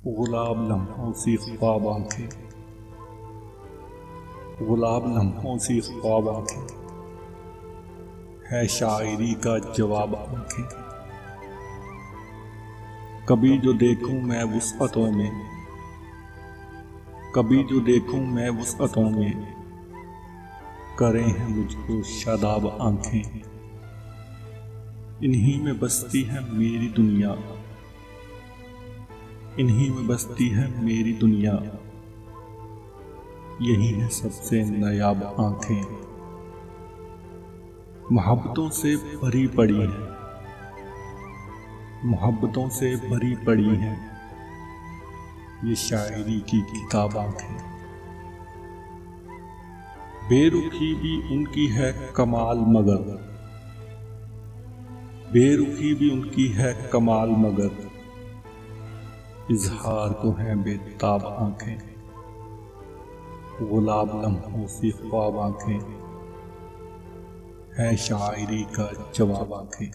गुलाब लम्हों सी ख्वाब आंखें, गुलाब लम्हों सी ख्वाब आंखें, है शायरी का जवाब आंखें। कभी जो देखूं मैं वुसअतों में, कभी जो देखूं मैं वुसअतों में, करें हैं मुझको शादाब आंखें। इन्हीं में बसती है मेरी दुनिया, इन्हीं में बसती है मेरी दुनिया, यही है सबसे नायाब आंखें। मोहब्बतों से भरी पड़ी हैं, मोहब्बतों से भरी पड़ी हैं ये शायरी की किताब आंखें। बेरुखी भी उनकी है कमाल मगर, बेरुखी भी उनकी है कमाल मगर, इजहार को है बेताब आंखें। गुलाब लम्हों सी ख्वाब आंखें, है शायरी का जवाब आंखें।